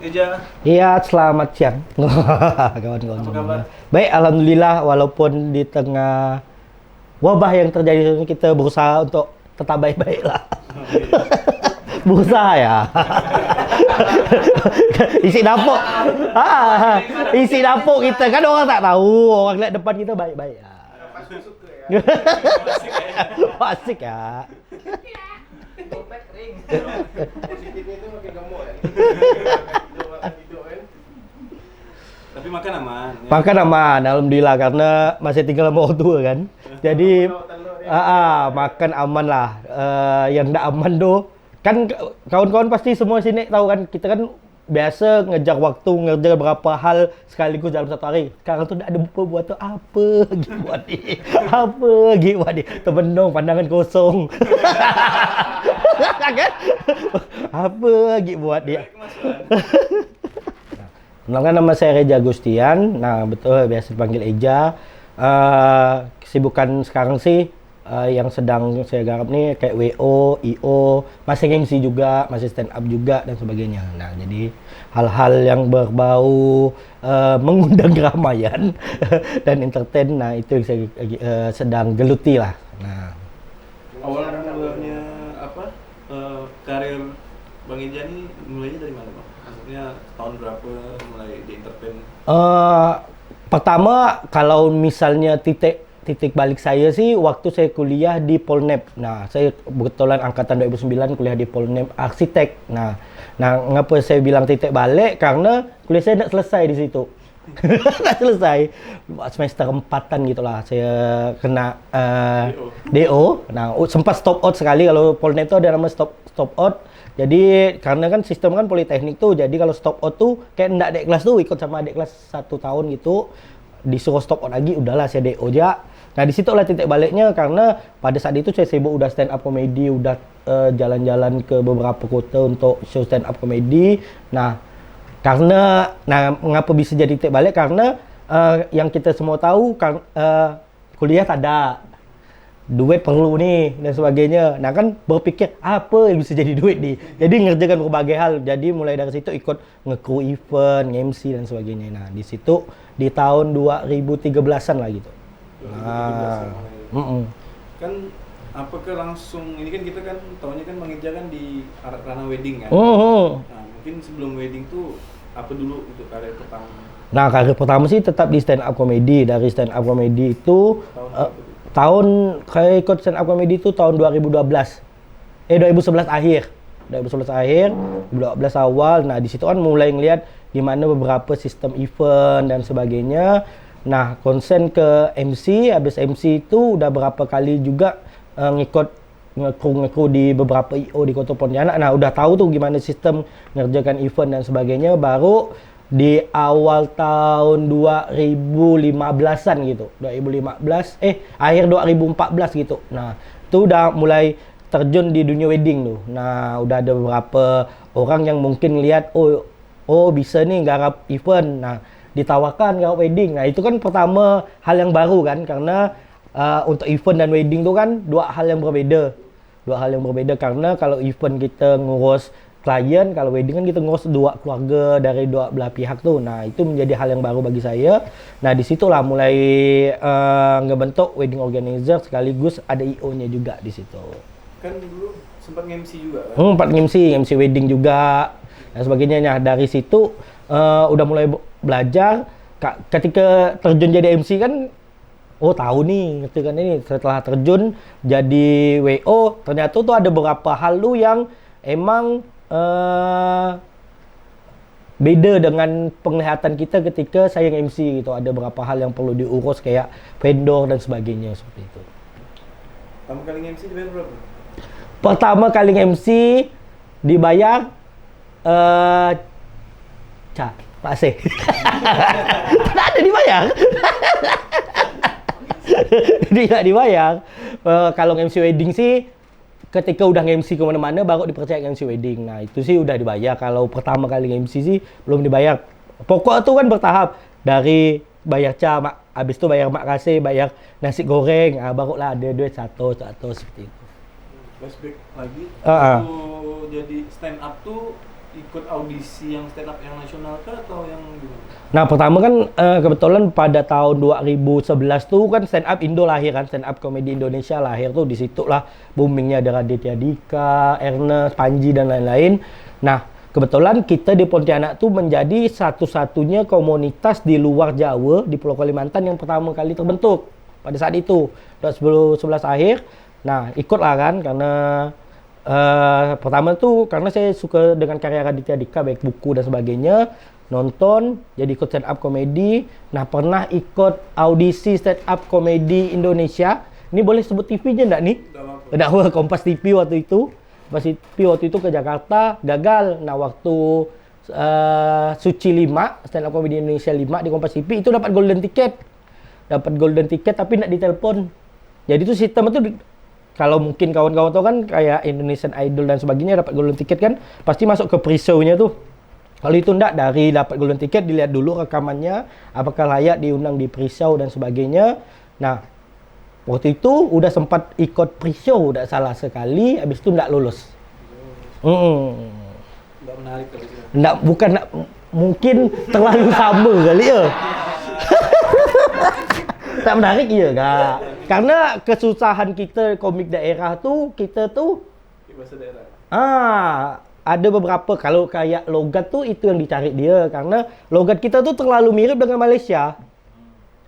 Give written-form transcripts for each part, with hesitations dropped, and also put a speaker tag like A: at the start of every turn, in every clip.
A: Eja.
B: Iya, selamat siang. Kawan-kawan.
A: Apa kabar?
B: Baik, alhamdulillah walaupun di tengah wabah yang terjadi ini kita berusaha untuk tetap baik-baik lah. Berusaha ya. Isi dapur. Isi dapur kita kan orang tak tahu, orang lihat depan kita baik-baik ya. Asik ya.
C: Dompet kering. Positifnya itu makin gemuk ya. Hidup kan.
A: Tapi makan aman. Ya?
B: Makan aman, alhamdulillah karena masih tinggal sama orang tua kan. Jadi makan aman lah. Yang tak aman tuh kan kawan-kawan pasti semua sini tahu kan, kita kan biasa ngejar waktu, ngerjakan berapa hal sekaligus dalam satu hari. Sekarang tuh tak ada buat tu apa lagi buat ni. Apa lagi buat ni. Terbenung, pandangan kosong. Kan? Apa lagi buat dia. Kenalkan, nama saya Reja Agustian. Nah, betul biasa dipanggil Eja. Kesibukan sekarang sih yang sedang saya garap nih kayak WO, IO, masih MC juga, masih stand up juga dan sebagainya. Nah, jadi hal-hal yang berbau mengundang keramaian dan entertain, nah itu yang saya sedang geluti lah. Nah,
A: Awal mulanya apa? Karir Bang Eja ini mulainya dari mana, Bang? Maksudnya tahun berapa mulai di entertain?
B: Pertama kalau misalnya titik balik saya sih waktu saya kuliah di Polnep. Nah, saya kebetulan angkatan 2009 kuliah di Polnep arsitek. Nah, ngapa saya bilang titik balik? Karena kuliah saya nak selesai di situ. Nak selesai. Semester 4-an gitulah saya kena DO. Nah, sempat stop out sekali. Kalau Polnep itu ada nama stop out. Jadi karena kan sistem kan politeknik tuh. Jadi kalau stop out tuh kayak ndak adik kelas tuh ikut sama adik kelas 1 tahun gitu. Disuruh stop out lagi, udahlah saya DO aja. Nah, di situ lah titik baliknya karena pada saat itu saya sibuk udah stand up comedy, udah jalan-jalan ke beberapa kota untuk show stand up comedy. Nah, mengapa bisa jadi titik balik? Karena yang kita semua tahu kan kuliah tak ada. Duit perlu nih dan sebagainya. Nah, kan berpikir apa yang bisa jadi duit nih. Jadi ngerjakan berbagai hal. Jadi mulai dari situ ikut nge-crew event, MC dan sebagainya. Nah, di situ di tahun 2013-an lah gitu.
A: Kan apakah langsung ini kan kita kan tahunya kan Bang Eja kan di ranah wedding kan. Nah, mungkin sebelum wedding tuh apa dulu untuk karir pertama?
B: Nah, karir pertama sih tetap di stand up comedy. Dari stand up comedy itu saya ikut stand up comedy itu tahun 2011 akhir 2012 awal. Nah, di situ kan mulai ngelihat gimana beberapa sistem event dan sebagainya. Nah, konsen ke MC, habis MC itu udah berapa kali juga ngikut nge-crew di beberapa IO di Kota Pontianak. Nah, udah tahu tuh gimana sistem ngerjakan event dan sebagainya. Baru di awal tahun 2015-an gitu. Akhir 2014 gitu. Nah, itu udah mulai terjun di dunia wedding tuh. Nah, udah ada beberapa orang yang mungkin lihat oh bisa nih garap event. Nah, ditawarkan garap wedding. Nah, itu kan pertama hal yang baru kan karena untuk event dan wedding tuh kan dua hal yang berbeda karena kalau event kita ngurus klien, kalau wedding kan kita ngurus dua keluarga dari dua belah pihak tuh. Nah, itu menjadi hal yang baru bagi saya. Nah, disitulah mulai ngebentuk wedding organizer sekaligus ada IO-nya juga di situ.
A: Kan dulu sempat MC juga kan?
B: Sempat MC wedding juga dan sebagainya. Nah, dari situ udah mulai belajar. Ketika terjun jadi MC kan tahu nih gitu kan, ini setelah terjun jadi WO ternyata tuh ada beberapa hal lu yang emang beda dengan penglihatan kita ketika saya MC gitu. Ada beberapa hal yang perlu diurus kayak vendor dan sebagainya seperti itu.
A: Pertama kali MC dibayar berapa?
B: Pertama kali MC dibayar Pak C. Tak ada dibayar. Tidak dibayar. Kalau MC wedding sih ketika udah MC kemana-mana baru dipercaya MC wedding. Nah, itu sih udah dibayar. Kalau pertama kali MC sih belum dibayar. Pokok tuh kan bertahap. Dari bayar habis itu bayar mak kasih, bayar nasi goreng, barulah ada duit satu seperti itu.
A: Flashback lagi. Waktu jadi stand up tuh ikut audisi yang stand up yang nasional kah atau yang gimana?
B: Nah, pertama kan kebetulan pada tahun 2011 tuh kan stand up Indo lahir kan, stand up komedi Indonesia lahir tuh, di situ lah boomingnya ada Raditya Dika, Ernest, Panji dan lain-lain. Nah, kebetulan kita di Pontianak tuh menjadi satu-satunya komunitas di luar Jawa di Pulau Kalimantan yang pertama kali terbentuk pada saat itu 2011 akhir. Nah, ikutlah kan karena pertama tuh karena saya suka dengan karya Raditya Dika, baik buku dan sebagainya, nonton, jadi ikut stand up komedi. Nah, pernah ikut audisi stand up komedi Indonesia. Ini boleh sebut TV-nya enggak nih? Enggak apa-apa. Kompas TV waktu itu. Kompas TV waktu itu ke Jakarta, gagal. Nah, waktu Suci 5, stand up komedi Indonesia 5 di Kompas TV itu dapat golden ticket. Dapat golden ticket tapi enggak ditelepon. Jadi itu sistem itu kalau mungkin kawan-kawan tahu kan kayak Indonesian Idol dan sebagainya dapat golden ticket kan pasti masuk ke pre-show-nya tuh. Kalau itu enggak, dari dapat golden ticket dilihat dulu rekamannya apakah layak diundang di pre-show dan sebagainya. Nah, waktu itu udah sempat ikut pre-show, udah salah sekali, habis itu enggak lulus.
A: Enggak menarik kali itu.
B: Enggak, bukan mungkin terlalu sama kali ya. Tak menarik ya kak. Karena kesusahan kita komik daerah tuh, kita tuh
A: Bahasa daerah.
B: ada beberapa, kalau kayak logat tuh itu yang dicari dia, karena logat kita tuh terlalu mirip dengan Malaysia.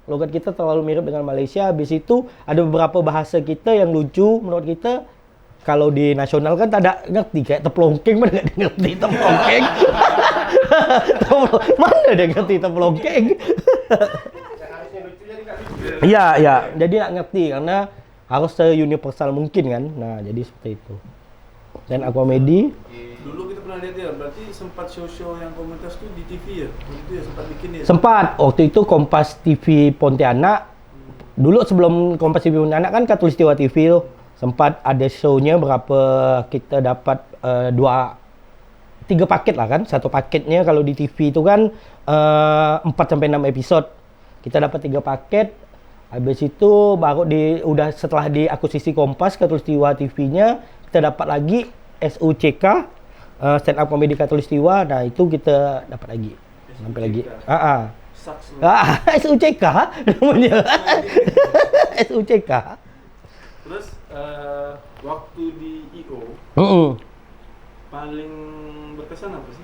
B: Logat kita terlalu mirip dengan Malaysia. Habis itu ada beberapa bahasa kita yang lucu menurut kita. Kalau di nasional kan tak ada ngerti, kayak teplongkeng mana nggak ngerti teplongkeng. Mana dia ngerti teplongkeng? Iya, ya. Jadi nggak ngerti karena harus se-universal mungkin kan. Nah, jadi seperti itu. Dan Aquamedi.
A: Dulu kita pernah lihat ya, berarti sempat show-show yang komunitas tuh di TV ya? Waktu itu ya sempat bikin ya?
B: Sempat. Waktu itu Kompas TV Pontianak. Dulu sebelum Kompas TV Pontianak kan Katulistiwa TV tuh. Sempat ada show-nya berapa, kita dapat 3 paket lah kan. Satu paketnya kalau di TV itu kan 4 sampai 6 episode. Kita dapat 3 paket. Habis itu baru udah setelah diakuisisi Kompas Katulistiwa TV-nya, kita dapat lagi SUCK, stand up comedy Katulistiwa. Nah, itu kita dapat lagi. Sampai lagi. SUCK namanya. SUCK.
A: Terus waktu di IO paling berkesan apa sih?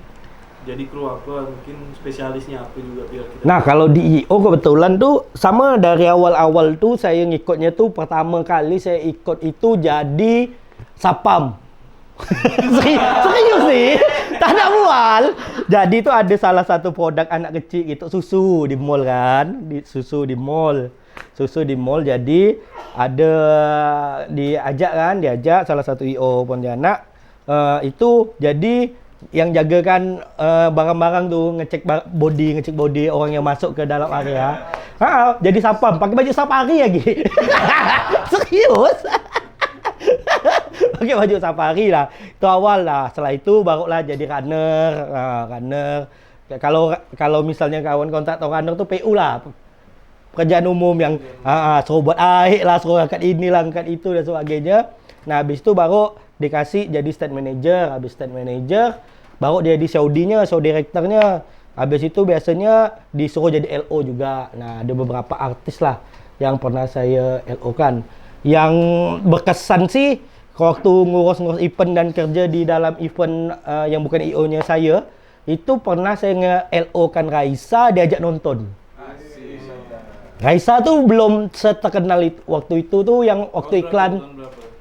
A: Jadi kru apa? Mungkin spesialisnya apa juga biar kita.
B: Nah, kalau di IO kebetulan tuh sama dari awal-awal tuh saya ngikutnya tuh pertama kali saya ikut itu jadi Sapam. Serius sih, tak ada mual. Jadi tuh ada salah satu produk anak kecil gitu, susu di mall kan, susu di mall. Jadi ada diajak salah satu IO Pontianak itu jadi yang jagakan barang-barang tuh, ngecek body orang yang masuk ke dalam area. Jadi Sapam, pakai baju safari lagi. Serius. Pakai baju safari lah. Itu awal lah. Setelah itu barulah jadi runner. Kalau misalnya kawan kontak atau runner tuh PU lah. Pekerjaan umum yang suruh buat air lah, suruh angkat inilah, angkat itu dan sebagainya. Nah, habis itu baru dikasih jadi stand manager. Habis stand manager baru dia di Saudi-nya, show director-nya. Habis itu biasanya disuruh jadi LO juga. Nah, ada beberapa artis lah yang pernah saya LO kan. Yang berkesan sih waktu ngurus event dan kerja di dalam event yang bukan IO-nya saya, itu pernah saya nge-LO kan Raisa, diajak nonton. Raisa tuh belum seterkenal waktu itu tuh, yang waktu iklan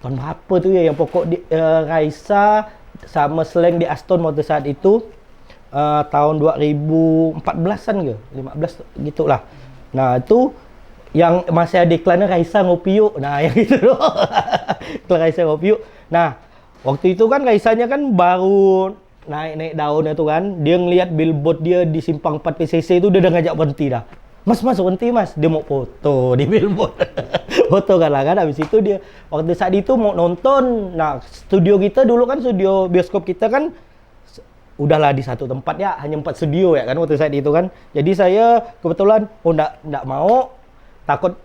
B: tahun berapa tuh ya, yang pokok Raisa sama Slang di Aston waktu saat itu tahun 2014-an ke 15 gitulah. Nah, itu yang masih ada iklannya Raisa ngopi yuk. Nah, yang itu loh. Iklan Raisa ngopi yuk. Nah, waktu itu kan Raisanya kan baru naik daunnya tuh kan. Dia ngelihat billboard dia di Simpang 4 PCC itu, dia udah ngajak berhenti dah. Mas, berhenti mas. Dia mau foto di billboard. Foto kan. Habis itu dia waktu saat itu mau nonton. Nah, studio kita dulu kan, studio bioskop kita kan udahlah di satu tempat ya, hanya 4 studio ya kan waktu saat itu kan. Jadi saya kebetulan enggak mau, takut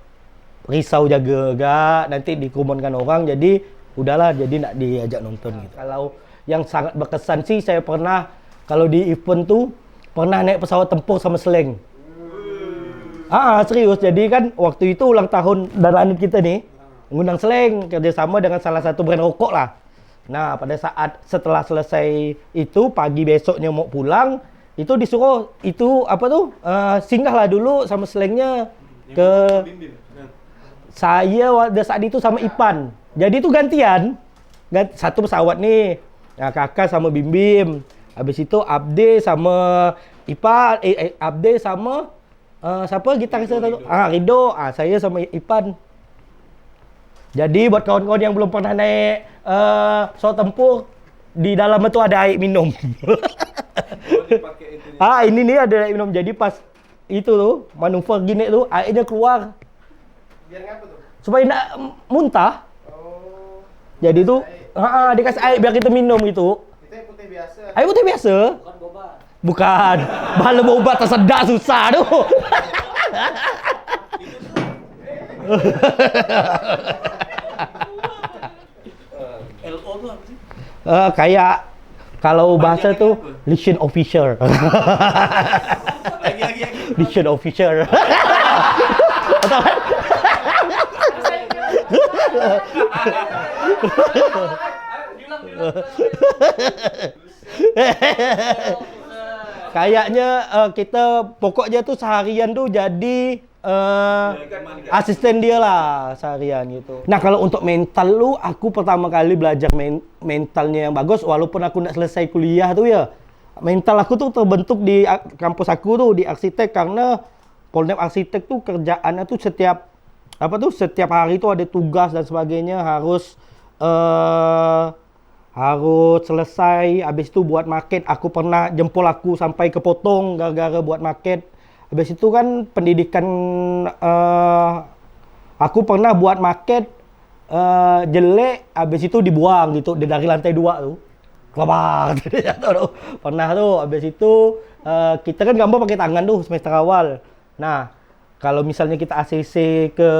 B: risau jaga gak nanti dikumonkan orang, jadi udahlah, jadi nak diajak nonton gitu. Kalau yang sangat berkesan sih, saya pernah kalau di event tuh pernah naik pesawat tempur sama Slang. Serius. Jadi kan waktu itu ulang tahun Danlanut kita nih, ngundang Slang kerjasama dengan salah satu brand rokok lah. Nah, pada saat setelah selesai itu pagi besoknya mau pulang, itu disuruh itu singgahlah dulu sama Slangnya ke saya pada saat itu sama Ipan. Jadi itu gantian. Satu pesawat nih. Nah, Kakak sama Bim Bim. Habis itu Abde sama Ipan, Abde sama siapa gitaris satu? Rido. Saya sama Ipan. Jadi buat kawan-kawan yang belum pernah naik pesawat tempur, di dalam itu ada air minum. Ini nih ada air minum. Jadi pas itu tuh manuver gini tuh airnya keluar.
C: Biar ngapa tuh?
B: Supaya nak muntah.
C: Oh.
B: Jadi tuh dikasih air biar kita minum gitu.
C: Itu yang putih biasa.
B: Air putih biasa.
C: Bukan boba.
B: Bukan. Bahala boba tersedak susah tuh.
A: LO tuh apa sih?
B: Kayak kalau bahasa tuh Lition Officer.
A: Lagi.
B: Lition Officer. Kayaknya kita pokoknya tuh seharian tuh jadi asisten dia lah seharian gitu. Nah, kalau untuk mental lu, aku pertama kali belajar mentalnya yang bagus walaupun aku nggak selesai kuliah tuh ya. Mental aku tuh terbentuk di kampus aku tuh di arsitek, karena Polnep arsitek tuh kerjaannya tuh setiap hari tuh ada tugas dan sebagainya, harus selesai. Habis itu buat market, aku pernah jempol aku sampai kepotong gara-gara buat market. Habis itu kan pendidikan, aku pernah buat market jelek, habis itu dibuang gitu dari lantai 2 tuh. Kelabang. Pernah tuh. Habis itu kita kan gambar pakai tangan tuh semester awal. Nah, kalau misalnya kita ACC ke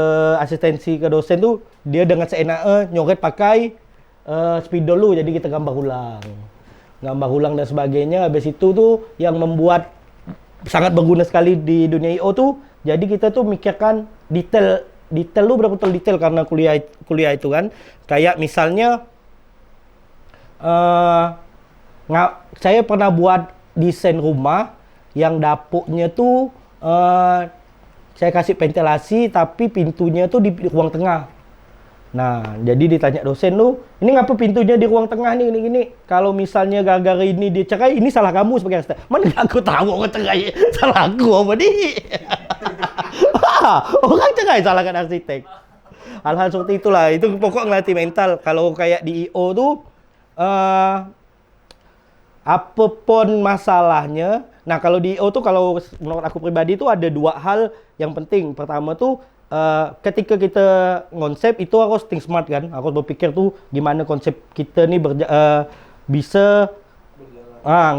B: asistensi ke dosen tuh, dia dengan seenaknya nyoret pakai spidol dulu, jadi kita gambar ulang dan sebagainya. Habis itu tuh yang membuat sangat berguna sekali di dunia IO tuh, jadi kita tuh mikirkan detail lu betul-betul detail karena kuliah itu kan. Kayak misalnya saya pernah buat desain rumah yang dapurnya tuh saya kasih ventilasi tapi pintunya tuh di ruang tengah. Nah, jadi ditanya dosen lu, ini ngapa pintunya di ruang tengah nih, gini. Kalau misalnya gara-gara ini dia cerai, ini salah kamu sebagai arsitek. Mana aku tahu orang cerai, salah aku apa nih? Orang cerai salahkan arsitek. Hal-hal seperti itulah, itu pokok ngelatih mental. Kalau kayak di IO tuh, apapun masalahnya. Nah, kalau di IO tuh, kalau menurut aku pribadi tuh ada 2 hal yang penting. Pertama tuh, ketika kita konsep itu harus think smart kan, harus berpikir tuh gimana konsep kita nih bisa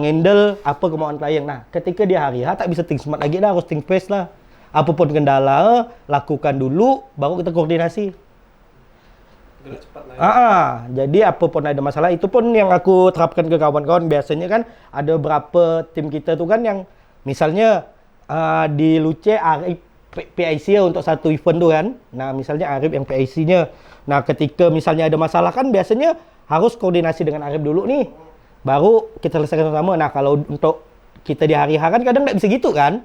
B: ngendel apa kemauan klien. Nah, ketika dia hari tak bisa think smart lagi dah, harus think fast lah. Apapun kendala, lakukan dulu, baru kita koordinasi.
A: Cepat lah ya.
B: Jadi apapun ada masalah, itu pun yang aku terapkan ke kawan-kawan. Biasanya kan ada berapa tim kita tuh kan yang misalnya di Luce Arif PIC untuk satu event tuh kan. Nah, misalnya Arif yang PIC-nya. Nah, ketika misalnya ada masalah kan biasanya harus koordinasi dengan Arif dulu nih. Baru kita selesaikan sama. Nah, kalau untuk kita di hari kan kadang nggak bisa gitu kan.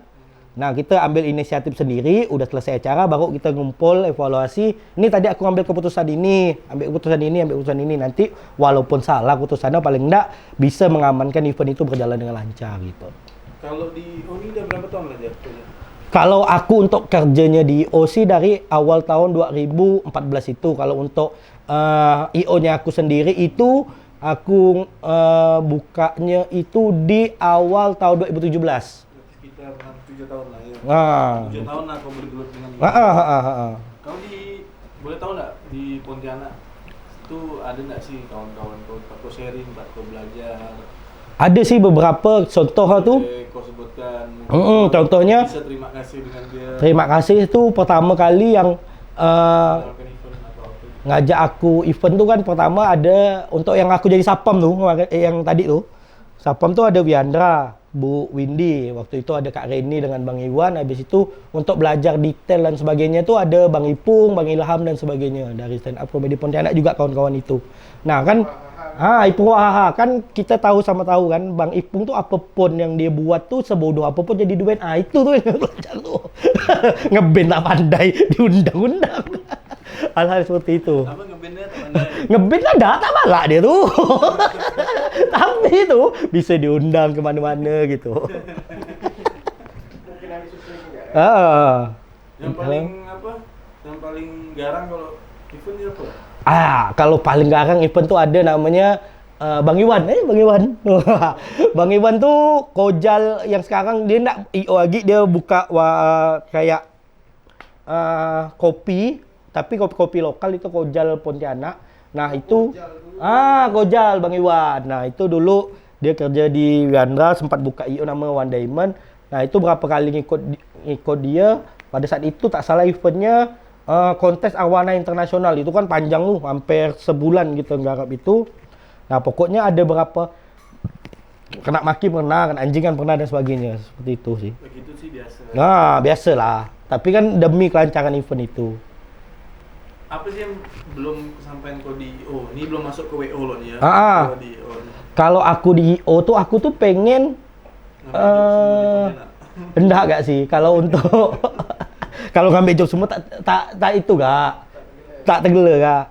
B: Nah, kita ambil inisiatif sendiri, udah selesai acara baru kita ngumpul evaluasi. Ini tadi aku ambil keputusan ini, ambil keputusan ini. Nanti walaupun salah keputusannya paling enggak bisa mengamankan event itu berjalan dengan lancar gitu.
A: Kalau di Uni udah berapa tahun belajar?
B: Kalau aku untuk kerjanya di IO dari awal tahun 2014 itu. Kalau untuk IO-nya aku sendiri itu aku bukanya itu di awal tahun 2017.
A: Sekitar 7 tahun lah ya. 7 tahun lah kau bergelut dengan ini. Kau boleh tahu nggak di Pontianak itu ada nggak sih kawan-kawan kau sharing, kau belajar?
B: Ada sih beberapa contoh tuh.
A: Kau sebutkan.
B: Contohnya.
A: Bisa terima kasih dengan dia.
B: Terima kasih itu pertama kali yang ngajak aku event tuh kan pertama ada untuk yang aku jadi sapam tuh yang tadi tuh. Sapam tuh ada Wiandra, Bu Windy, waktu itu ada Kak Reni dengan Bang Iwan. Habis itu untuk belajar detail dan sebagainya tuh ada Bang Ipung, Bang Ilham dan sebagainya dari stand up comedy Pontianak juga kawan-kawan itu. Nah kan, Ipung Wahaha kan kita tahu sama tahu kan, Bang Ipung tuh apapun yang dia buat tuh sebodoh apapun jadi duet. Itu tuh yang belajar tuh. Ngeband tak pandai diundang-undang. Hal-hal seperti itu.
A: Apa ngebandnya tak pandai?
B: Ngeband ada, tak balak dia tuh. Tapi itu bisa diundang kemana-mana gitu.
C: Mungkin habis susul juga.
A: Yang paling apa? Yang paling garang kalau event ini apa?
B: Kalau paling garang event tuh ada namanya Bang Iwan. Bang Iwan. Bang Iwan tuh Kojal yang sekarang dia nak IO lagi, dia buka kayak kopi, tapi kopi-kopi lokal itu Kojal Pontianak. Nah itu Kojal Bang Iwan. Nah itu dulu dia kerja di Wiandra, sempat buka IO nama One Diamond. Nah itu berapa kali ngikut dia. Pada saat itu tak salah eventnya kontes Awana Internasional. Itu kan panjang tuh, hampir sebulan gitu nggarap itu. Nah pokoknya ada berapa kena maki pernah, kena anjing kan pernah dan sebagainya. Seperti itu sih.
A: Begitu sih biasa.
B: Nah biasalah. Tapi kan demi kelancaran event itu.
A: Apa sih yang belum kesampaian kau di IO? Ini belum masuk ke WO loh nih ya. Kalau di IO nih.
B: Kalau aku di IO tuh aku tuh pengen enggak gak sih kalau untuk kalau ngambil job semua tak itu gak tak tegele gak.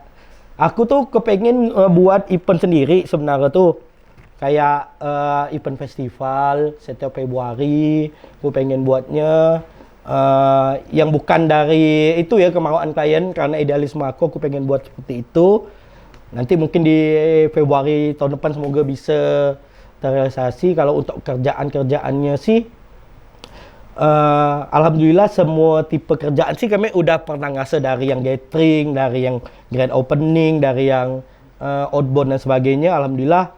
B: Aku tuh kepengen buat event sendiri sebenarnya tuh kayak event festival setiap Februari. Aku pengen buatnya yang bukan dari itu ya kemauan klien, karena idealisme aku pengen buat seperti itu. Nanti mungkin di Februari tahun depan semoga bisa terrealisasi. Kalau untuk kerjaan-kerjaannya sih alhamdulillah semua tipe kerjaan sih kami udah pernah ngasih, dari yang gathering, dari yang grand opening, dari yang outbound dan sebagainya. Alhamdulillah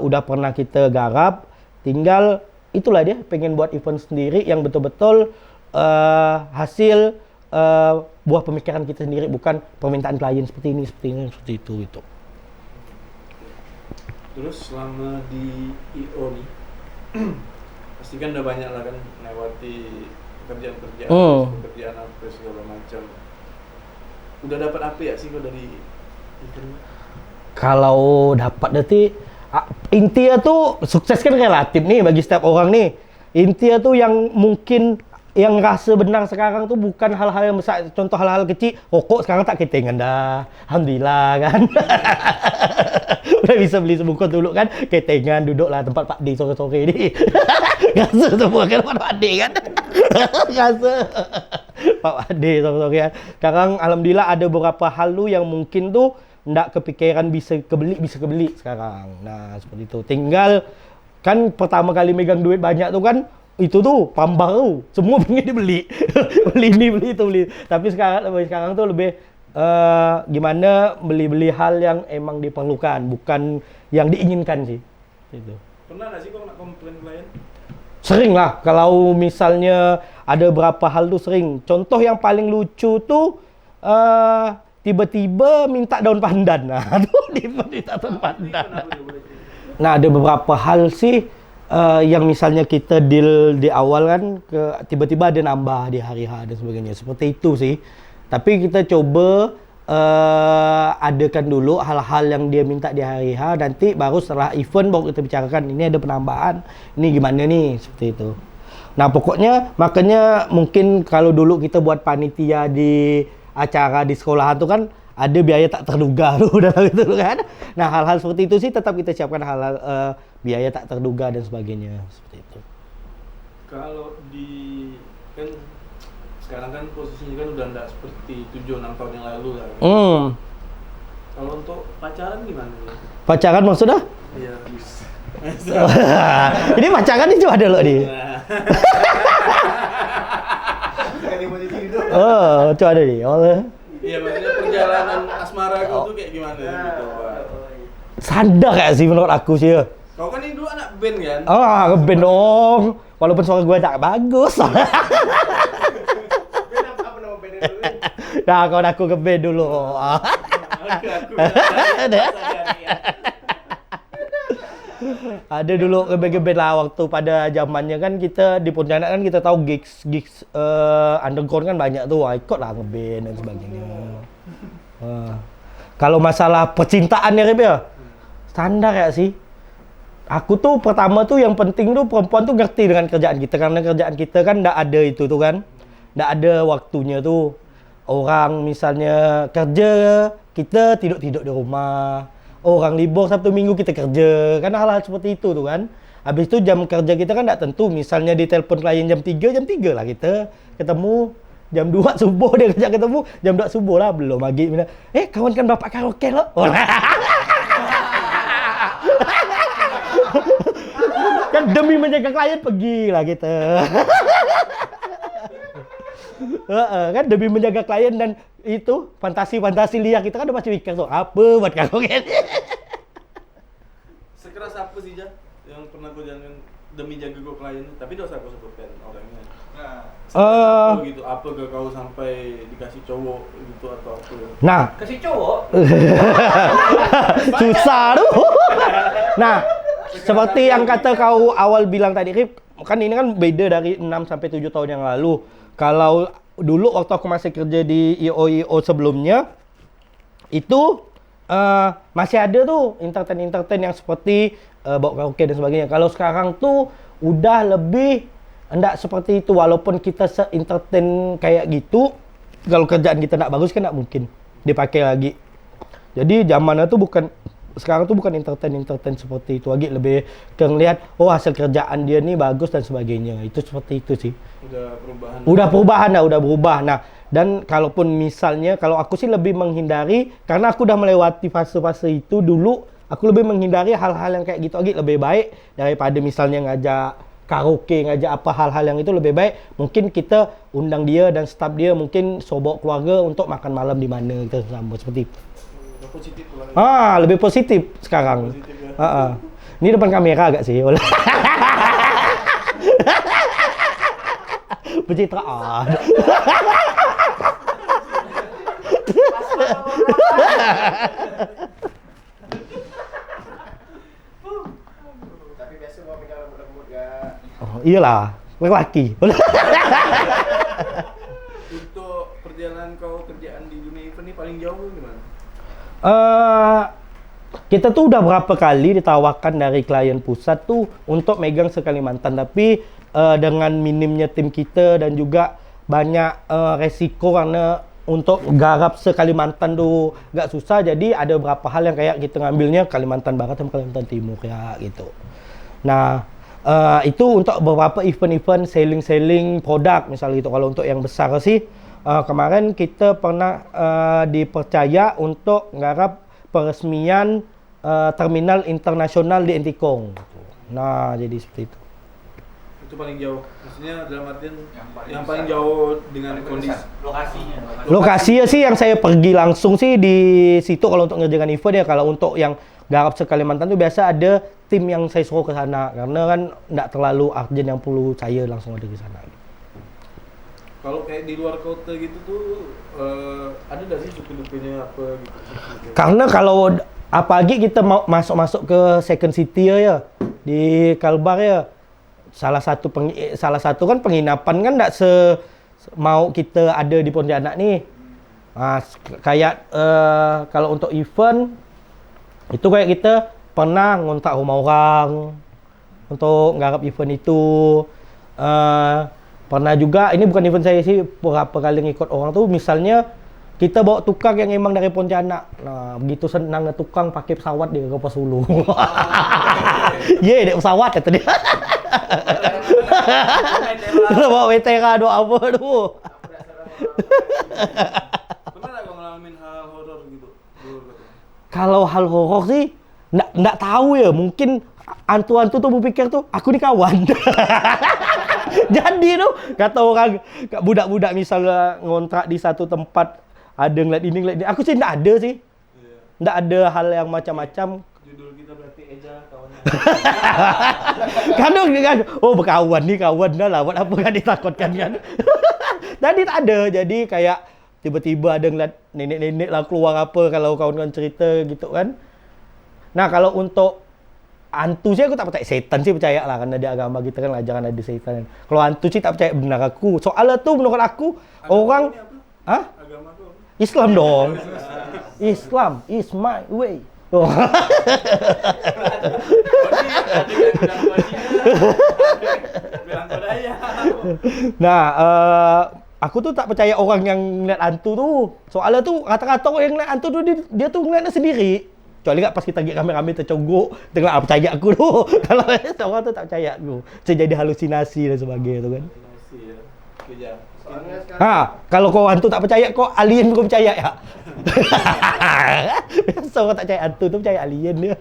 B: udah pernah kita garap. Tinggal itulah dia pengen buat event sendiri yang betul-betul hasil buah pemikiran kita sendiri, bukan permintaan klien seperti ini, seperti itu gitu.
A: Terus selama di IO nih pasti kan udah banyak lah kan melewati pekerjaan apa segala macam. Udah dapat apa ya sih kau dari event?
B: Kalau dapat nanti intinya tuh sukses kan relatif nih bagi setiap orang nih. Intinya tuh yang mungkin yang rasa benar sekarang tuh bukan hal-hal yang besar. Contoh hal-hal kecil, rokok sekarang tak ketengan dah. Alhamdulillah kan. Udah bisa beli sebungkus dulu kan, ketengan duduklah tempat Pak D sore-sore ni. Rasa semua kan Pak D kan. Rasa Pak D sore-sore kan. Sekarang alhamdulillah ada beberapa hal lu yang mungkin tuh ndak kepikiran bisa kebeli sekarang. Nah, seperti itu. Tinggal kan pertama kali megang duit banyak tuh kan itu tuh pambar tuh semua pengen dibeli. Beli ini beli itu beli. Tapi sekarang tuh lebih gimana beli hal yang emang diperlukan, bukan yang diinginkan sih. Itu.
A: Pernah nggak sih kau nak komplain klien?
B: Sering lah, kalau misalnya ada berapa hal tuh sering. Contoh yang paling lucu tuh tiba-tiba minta daun pandan. Nah, tuh minta daun pandan. Nah, ada beberapa hal sih yang misalnya kita deal di awal kan tiba-tiba ada nambah di hari H dan sebagainya. Seperti itu sih. Tapi kita coba adakan dulu hal-hal yang dia minta di hari H, nanti baru setelah event baru kita bicarakan ini ada penambahan, ini gimana nih, seperti itu. Nah pokoknya makanya mungkin kalau dulu kita buat panitia di acara di sekolahan tuh kan ada biaya tak terduga tuh dalam itu kan. Nah hal-hal seperti itu sih tetap kita siapkan hal-hal biaya tak terduga dan sebagainya, seperti itu.
A: Kalau di kan sekarang kan posisinya kan udah enggak seperti 7-6 tahun yang lalu lah. Kalau untuk pacaran gimana?
B: Pacaran maksudnya?
A: Iya, bisa.
B: Ini pacaran itu ada loh nih. Oh, itu ada nih.
A: Iya, maksudnya perjalanan asmara kau tuh kayak gimana gitu, Pak?
B: Sadar gak sih menurut aku sih?
A: Kau kan ini dulu anak band kan?
B: Ngeband dong. Walaupun suara gue tak bagus. Nah, kawan aku ngeband dulu. Ada dulu ngeband-ngeband lah waktu pada zamannya kan kita di Pontianak kan kita tahu gigs underground kan banyak tuh. Ikut lah ngeband dan sebagainya. Kalau masalah percintaan ya Rip ya, standar ya sih. Aku tuh pertama tuh yang penting tuh perempuan tuh ngerti dengan kerjaan kita, karena kerjaan kita kan nggak ada itu tuh kan, nggak ada waktunya tuh. Orang misalnya kerja, kita tidur-tidur di rumah. Orang libur Sabtu Minggu kita kerja, kan hal-hal seperti itu tuh kan. Habis itu jam kerja kita kan nggak tentu, misalnya di telepon klien jam 3 lah kita ketemu. Jam 2 subuh dia kerja ketemu, jam 2 subuh lah belum lagi. Kawan kan bapak karaoke lo. Kan demi menjaga klien pergi lah kita. Kan demi menjaga klien dan itu fantasi-fantasi liar kita kan udah pasti mikir tuh apa buat karaoke.
A: Sekeras apa sih Jah yang pernah gue jalanin demi jaga gue klien, tapi gak usah gue sebutkan orangnya. Gitu, apa gak kau sampai dikasih cowok gitu atau apa?
B: Nah,
C: Kasih cowok?
B: susah tuh. Nah, seperti yang kata kau awal bilang tadi, Rip, kan ini kan beda dari 6 sampai 7 tahun yang lalu. Kalau dulu waktu aku masih kerja di IO sebelumnya, itu masih ada tuh entertain yang seperti bawa karaoke dan sebagainya. Kalau sekarang tuh udah lebih enggak seperti itu, walaupun kita se-entertain kayak gitu, kalau kerjaan kita enggak bagus kan enggak mungkin dipakai lagi. Jadi zamannya tuh sekarang tuh bukan entertain seperti itu lagi, lebih ke ngelihat hasil kerjaan dia nih bagus dan sebagainya. Itu seperti itu sih. Udah berubah. Nah, dan kalaupun misalnya kalau aku sih lebih menghindari, karena aku udah melewati fase-fase itu dulu, aku lebih menghindari hal-hal yang kayak gitu lagi, lebih baik daripada misalnya ngajak karaoke, ngajak apa hal-hal yang itu lebih baik. Mungkin kita undang dia dan staf dia, mungkin sobok keluarga untuk makan malam di mana kita sama seperti itu.
A: Positif lah.
B: Lebih positif sekarang.
A: Positif ya.
B: Ini depan kamera agak sih. Pencitraan.
C: Tapi biasa gua pegang lembut-lembut gak?
B: Iyalah, lelaki.
A: Untuk perjalanan kau kerjaan di dunia event ini paling jauh gimana?
B: Kita tuh udah berapa kali ditawarkan dari klien pusat tuh untuk megang se-Kalimantan, tapi dengan minimnya tim kita dan juga banyak resiko karena untuk garap se-Kalimantan tuh gak susah, jadi ada beberapa hal yang kayak kita ngambilnya Kalimantan Barat sama Kalimantan Timur ya gitu. Nah, itu untuk beberapa event-event selling produk misalnya gitu. Kalau untuk yang besar sih, kemarin kita pernah dipercaya untuk nggarap peresmian terminal internasional di Entikong. Nah, jadi seperti itu.
A: Itu paling jauh. Maksudnya dalam artian yang paling jauh dengan kondisi
B: Lokasinya sih yang saya pergi langsung sih di situ kalau untuk ngerjakan event ya. Kalau untuk yang garap se-Kalimantan tuh biasa ada tim yang saya suruh ke sana karena kan enggak terlalu urgent yang perlu saya langsung ada di sana.
A: Kalau kayak di luar kota gitu tuh ada nggak sih suku-sukunya apa gitu?
B: Karena kalau apalagi kita mau masuk ke second city ya di Kalbar ya, salah satu kan penginapan kan nggak mau kita ada di Pontianak nih. Nah, kayak kalau untuk event itu kayak kita pernah ngontrak rumah orang untuk nggarap event itu. Pernah juga, ini bukan event saya sih, berapa kali ngikut orang tuh, misalnya kita bawa tukang yang emang dari Pontianak. Nah, begitu senangnya tukang pakai pesawat dia ke Pasulu. Ye, dek pesawat kata dia. Bawa WTK doa apa tuh.
A: Pernah nggak kau ngalamin hal horor gitu?
B: Kalau hal horor sih, nggak tahu ya, mungkin hantu-hantu tuh berpikir tuh, aku ini kawan. Jadi tuh, kata orang, budak-budak misalnya ngontrak di satu tempat, ada ngeliat ini, aku sih nggak ada sih. Nggak ada hal yang macam-macam.
A: Judul kita berarti Eja kawannya.
B: Kan, berkawan nih, kawan dah lah, buat apa kan ditakutkan kan. Tadi tak ada, jadi kayak tiba-tiba ada ngeliat nenek-nenek lah keluar apa kalau kawan-kawan cerita gitu kan. Nah, kalau untuk hantu sih aku tak percaya, setan sih percaya lah karena di agama kita kan ajaran ada setan. Kalau hantu sih tak percaya benar aku. Soalnya tuh menurut aku orang
A: Agama kau.
B: Islam dong. Islam is my way. Oh.
A: Bilang kau daya.
B: Nah, aku tuh tak percaya orang yang ngeliat hantu tuh. Soalnya tuh rata-rata orang yang ngeliat hantu tuh dia tuh ngeliatnya sendiri. Kecuali nggak pas kita pergi rame-rame tercogok, tengok percaya aku tuh. Kalau orang tuh tak percaya aku. Bisa jadi halusinasi dan sebagainya tuh kan.
A: Masih ya. Oke, ja.
C: Soalnya sekarang
B: Kalau kau hantu tak percaya, kau alien kau percaya ya? Biasa orang tak percaya hantu tuh percaya alien dia.